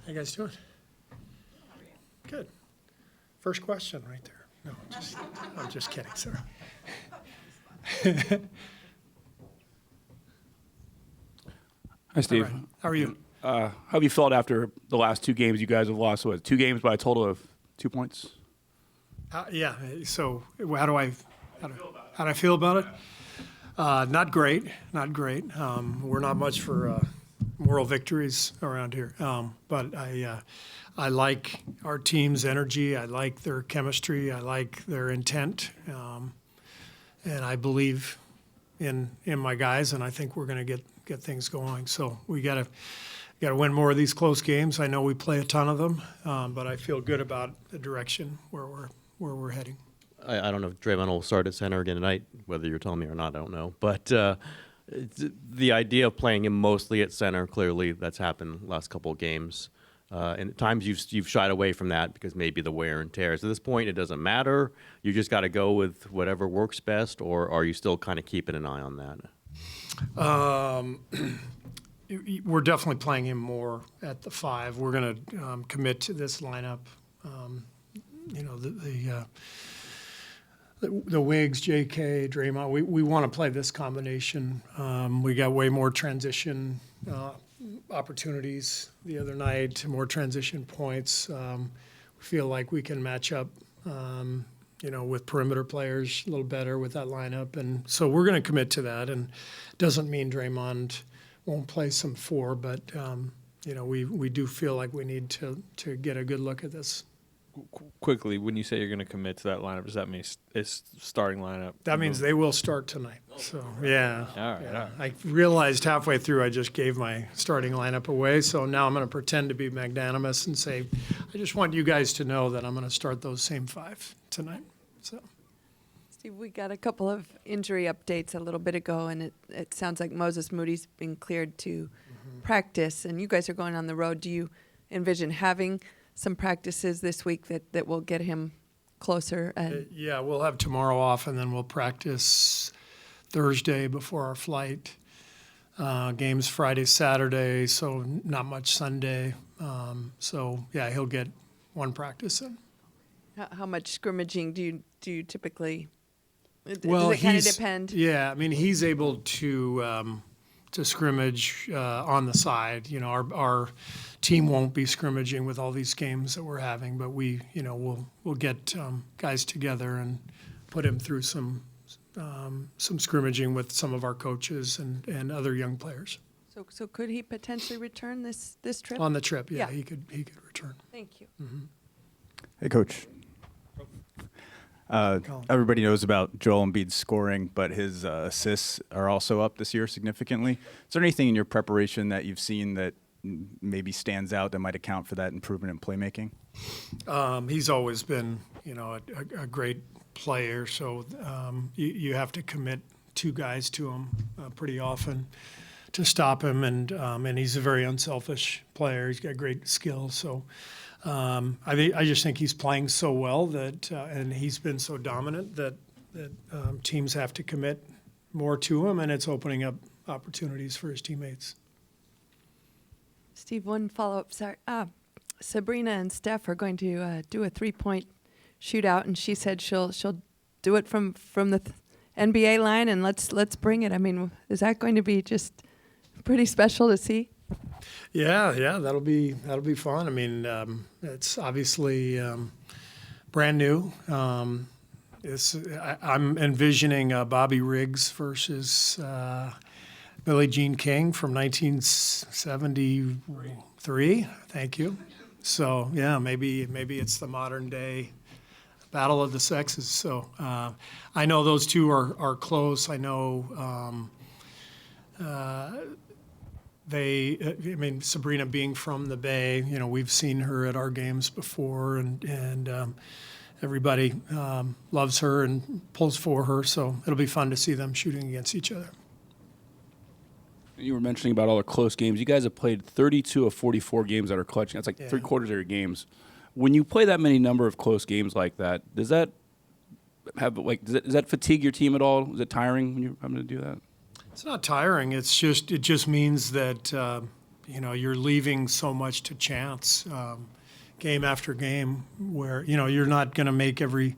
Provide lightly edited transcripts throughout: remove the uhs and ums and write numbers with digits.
How you guys doing? Good. First question right there. No, I'm just kidding, sir. Hi, Steve. All right. How are you? How have you felt after the last two games? You guys have lost, what, 2 games by a total of 2 points? Yeah. So how do I feel about it? Not great. Not great. We're not much for moral victories around here. But I like our team's energy. I like their chemistry. I like their intent. And I believe in my guys, and I think we're going to get things going. So we got to win more of these close games. I know we play a ton of them, but I feel good about the direction where we're heading. I don't know if Draymond will start at center again tonight. Whether you're telling me or not, I don't know. But the idea of playing him mostly at center, clearly that's happened last couple of games. And at times you've shied away from that because maybe the wear and tear. So at this point, it doesn't matter. You just got to go with whatever works best, or are you still kind of keeping an eye on that? We're definitely playing him more at the 5. We're going to commit to this lineup. The Wiggs, J.K., Draymond, we want to play this combination. We got way more transition opportunities the other night, more transition points. We feel like we can match up, with perimeter players a little better with that lineup. And so we're going to commit to that. And it doesn't mean Draymond won't play some 4, but, we do feel like we need to get a good look at this. Quickly, when you say you're going to commit to that lineup, does that mean it's starting lineup? That means they will start tonight. So, yeah. All right. Yeah. I realized halfway through I just gave my starting lineup away, so now I'm going to pretend to be magnanimous and say, I just want you guys to know that I'm going to start those same 5 tonight. So, Steve, we got a couple of injury updates a little bit ago, and it sounds like Moses Moody's been cleared to practice, and you guys are going on the road. Do you envision having some practices this week that will get him closer? yeah, we'll have tomorrow off, and then we'll practice Thursday before our flight. Games Friday, Saturday, so not much Sunday. Yeah, he'll get 1 practice in. How much scrimmaging do you typically? Well, does it kind of depend? Yeah, I mean, he's able to scrimmage on the side. Our team won't be scrimmaging with all these games that we're having, but we'll get guys together and put him through some scrimmaging with some of our coaches and other young players. So could he potentially return this trip? On the trip, yeah. Yeah. He could return. Thank you. Mm-hmm. Hey, Coach. Everybody knows about Joel Embiid's scoring, but his assists are also up this year significantly. Is there anything in your preparation that you've seen that maybe stands out that might account for that improvement in playmaking? He's always been, a great player, so you have to commit 2 guys to him pretty often to stop him, and he's a very unselfish player. He's got great skills, so I just think he's playing so well that, and he's been so dominant that teams have to commit more to him, and it's opening up opportunities for his teammates. Steve, one follow-up. Sorry. Sabrina and Steph are going to do a 3-point shootout, and she said she'll do it from the NBA line, and let's bring it. I mean, is that going to be just pretty special to see? Yeah, that'll be fun. I mean, it's obviously brand new. I'm envisioning Bobby Riggs versus Billie Jean King from 1973. Thank you. So yeah, maybe it's the modern day battle of the sexes. So I know those two are close. I know. Sabrina being from the Bay, we've seen her at our games before, and everybody loves her and pulls for her. So it'll be fun to see them shooting against each other. You were mentioning about all the close games. You guys have played 32 of 44 games that are clutch. That's like 3/4 of your games. When you play that many number of close games like that, does that does that fatigue your team at all? Is it tiring when you're having to do that? It's not tiring. It just means that you're leaving so much to chance, game after game, where you're not going to make every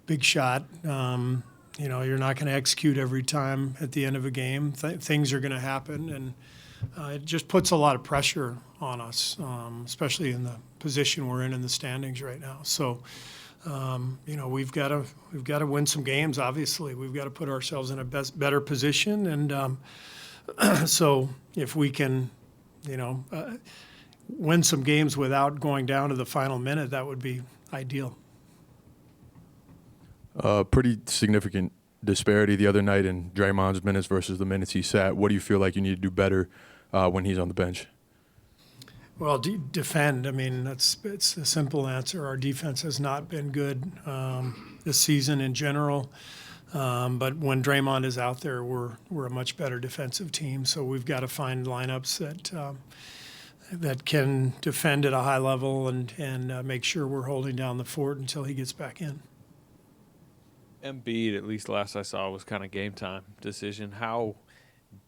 big shot. You're not going to execute every time at the end of a game. Things are going to happen, and it just puts a lot of pressure on us, especially in the position we're in the standings right now. So, we've got to win some games. Obviously, we've got to put ourselves in a better position, and so if we can, win some games without going down to the final minute, that would be ideal. Pretty significant disparity the other night in Draymond's minutes versus the minutes he sat. What do you feel like you need to do better when he's on the bench? Well, defend. I mean, it's a simple answer. Our defense has not been good this season in general. But when Draymond is out there, we're a much better defensive team. So we've got to find lineups that can defend at a high level and make sure we're holding down the fort until he gets back in. Embiid, at least last I saw, was kind of game time decision. How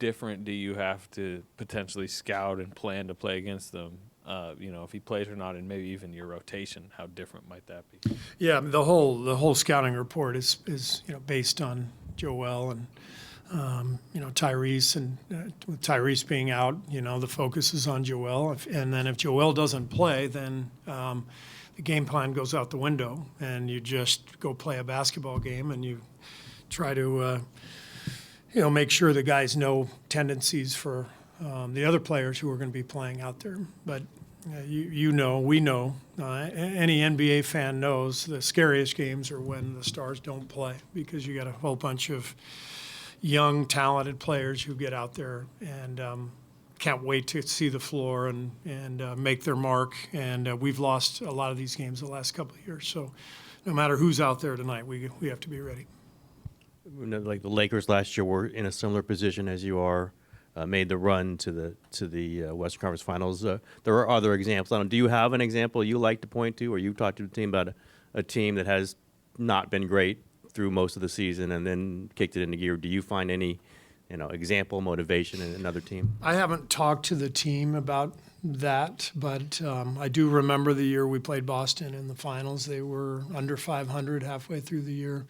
different do you have to potentially scout and plan to play against them? If he plays or not, and maybe even your rotation, how different might that be? Yeah, the whole scouting report is based on Joel and Tyrese, and with Tyrese being out, the focus is on Joel. And then if Joel doesn't play, then the game plan goes out the window, and you just go play a basketball game, and you try to make sure the guys know tendencies for the other players who are going to be playing out there. But we know, any NBA fan knows the scariest games are when the stars don't play, because you got a whole bunch of young, talented players who get out there and can't wait to see the floor and make their mark. And we've lost a lot of these games the last couple of years. So no matter who's out there tonight, we have to be ready. Like the Lakers last year were in a similar position as you are, made the run to the Western Conference Finals. There are other examples. Do you have an example you like to point to, or you've talked to the team about a team that has not been great through most of the season and then kicked it into gear? Do you find any example motivation in another team? I haven't talked to the team about that, but I do remember the year we played Boston in the finals. They were under 500 halfway through the year.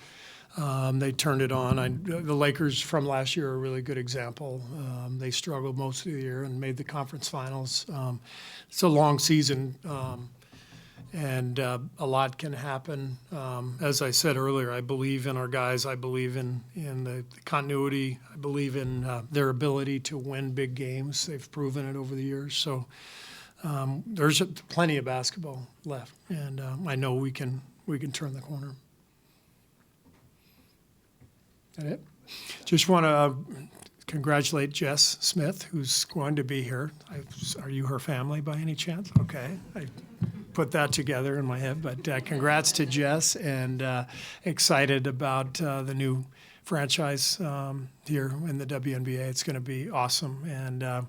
They turned it on. The Lakers from last year are a really good example. They struggled most of the year and made the conference finals. It's a long season, and a lot can happen. As I said earlier, I believe in our guys. I believe in the continuity. I believe in their ability to win big games. They've proven it over the years. So there's plenty of basketball left, and I know we can turn the corner. That it? Just want to congratulate Jess Smith, who's going to be here. Are you her family by any chance? Okay. I put that together in my head, but congrats to Jess, and excited about the new franchise here in the WNBA. It's going to be awesome, and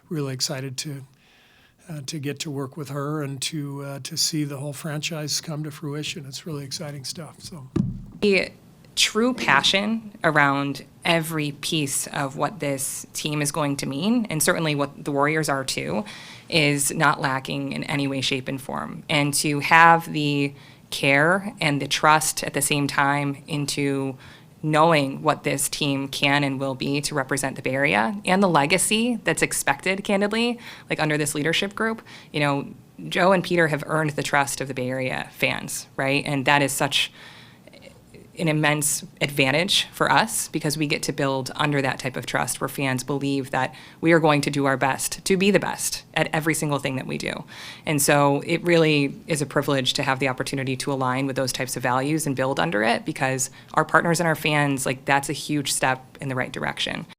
really excited to get to work with her and to see the whole franchise come to fruition. It's really exciting stuff. So. The true passion around every piece of what this team is going to mean, and certainly what the Warriors are too, is not lacking in any way, shape, and form. And to have the care and the trust at the same time into knowing what this team can and will be to represent the Bay Area, and the legacy that's expected, candidly, like under this leadership group, Joe and Peter have earned the trust of the Bay Area fans, right? And that is such an immense advantage for us, because we get to build under that type of trust where fans believe that we are going to do our best to be the best at every single thing that we do. And so it really is a privilege to have the opportunity to align with those types of values and build under it, because our partners and our fans, that's a huge step in the right direction.